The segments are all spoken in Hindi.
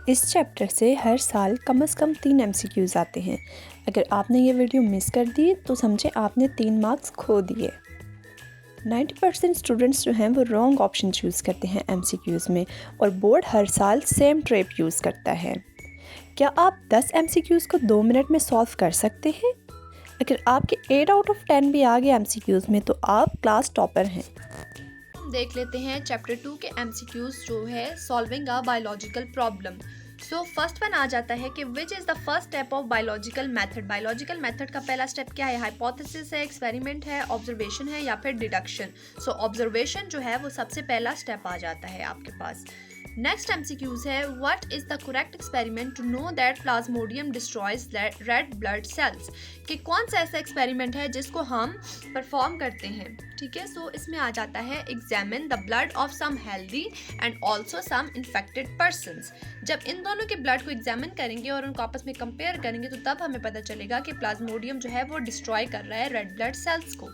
इस चैप्टर से हर साल कम से कम 3 MCQs आते हैं। अगर आपने ये वीडियो मिस कर दी तो समझे आपने 3 मार्क्स खो दिए। 90% स्टूडेंट्स जो हैं वो रॉन्ग ऑप्शन चूज़ करते हैं MCQs में और बोर्ड हर साल सेम ट्रिप यूज़ करता है। क्या आप 10 MCQs को 2 मिनट में सॉल्व कर सकते हैं? अगर आपके 8 आउट ऑफ 10 भी आ गए MCQs में तो आप क्लास टॉपर हैं। हम देख लेते हैं चैप्टर 2 के एमसीक्यूज जो है solving a biological problem. So first one आ जाता है कि which is the first step of biological method. Biological method का पहला स्टेप क्या है? हाइपोथेसिस है, एक्सपेरिमेंट है, ऑब्जर्वेशन है या फिर डिडक्शन। सो ऑब्जर्वेशन जो है वो सबसे पहला स्टेप आ जाता है आपके पास। नेक्स्ट एमसीक्यूज है what is the correct experiment to know that plasmodium destroys red blood cells. कि कौन सा ऐसा एक्सपेरिमेंट है जिसको हम परफॉर्म करते हैं। ठीक है, सो इसमें आ जाता है examine the blood of some healthy and also some infected persons. जब इन दोनों के ब्लड को एग्जामिन करेंगे और उनको आपस में कंपेयर करेंगे तो तब हमें पता चलेगा कि प्लाज्मोडियम जो है वो डिस्ट्रॉय कर रहा है रेड ब्लड सेल्स को।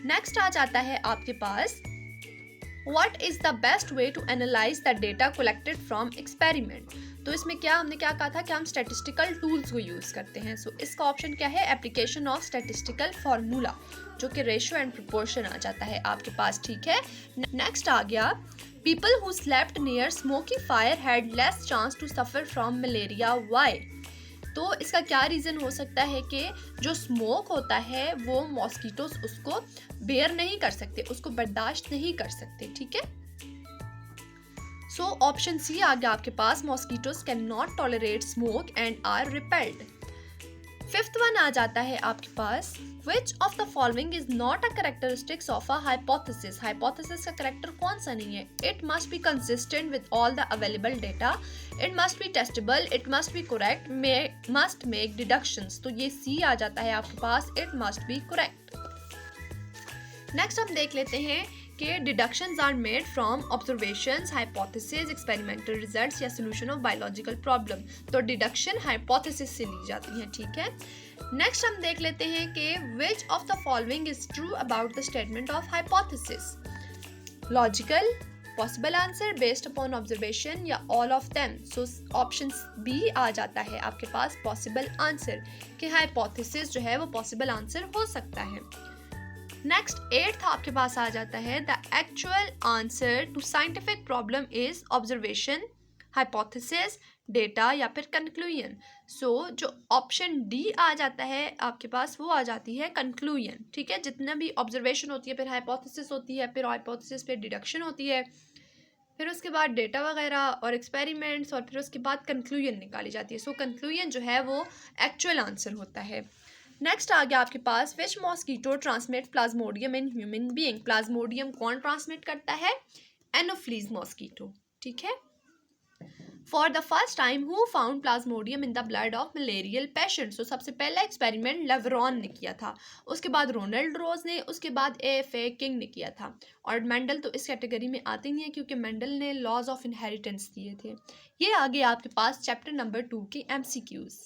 नेक्स्ट आ जाता है आपके पास What is the best way to analyze the data collected from experiment। तो इसमें हमने क्या कहा था कि हम स्टैटिस्टिकल टूल्स को यूज़ करते हैं। सो इसका ऑप्शन क्या है? एप्लीकेशन ऑफ स्टैटिस्टिकल फार्मूला, जो कि रेशियो एंड प्रोपोर्शन आ जाता है आपके पास। ठीक है, नेक्स्ट आ गया people who slept near smoky fire had less chance to suffer from malaria, why. तो इसका क्या रीज़न हो सकता है कि जो स्मोक होता है वो मॉस्किटोस उसको बेयर नहीं कर सकते, उसको बर्दाश्त नहीं कर सकते। ठीक है, सो ऑप्शन सी आ गया आपके पास, mosquitoes can not tolerate smoke and are repelled. Fifth one आ जाता है आपके पास which of the following is not a characteristics of a hypothesis. Hypothesis का कैरेक्टर कौन सा नहीं है? It must be consistent with all the available data, it must be testable, it must be correct, must make deductions. तो ये सी आ जाता है आपके पास, it must be correct. Next हम देख लेते हैं कि deductions are made from observations, hypothesis, experimental results या सॉल्यूशन ऑफ बायोलॉजिकल प्रॉब्लम। तो डिडक्शन हाइपोथेसिस से ली जाती है। ठीक है, नेक्स्ट हम देख लेते हैं कि which of the following is true about the statement of hypothesis. Logical, possible answer, based upon observation या all of them. So option B आ जाता है आपके पास पॉसिबल आंसर, कि हाइपोथेसिस जो है वो पॉसिबल आंसर हो सकता है। नेक्स्ट एट्थ आपके पास आ जाता है the actual answer to scientific problem is observation, hypothesis, data या फिर कंक्लूजन। सो जो ऑप्शन डी आ जाता है आपके पास वो आ जाती है कंक्लूजन। ठीक है, जितना भी ऑब्जर्वेशन होती है, फिर हाइपोथेसिस होती है, फिर हाइपोथेसिस पे डिडक्शन होती है, फिर उसके बाद डेटा वगैरह और एक्सपेरिमेंट्स, और फिर उसके बाद कंक्लूजन निकाली जाती है। सो कंक्लूजन जो है वो एक्चुअल आंसर होता है। नेक्स्ट आ गया आपके पास which mosquito transmit Plasmodium in human being. Plasmodium कौन ट्रांसमिट करता है? Anopheles mosquito. ठीक है, for the first time who found Plasmodium in the blood of malarial patient. So सबसे पहला एक्सपेरिमेंट लेवरॉन ने किया था, उसके बाद रोनाल्ड रोज ने, उसके बाद AFA किंग ने किया था। और मेंडल तो इस कैटेगरी में आते नहीं है क्योंकि मेंडल ने लॉज ऑफ इनहेरिटेंस दिए थे। ये आ गए आपके पास चैप्टर नंबर 2 के MCQs।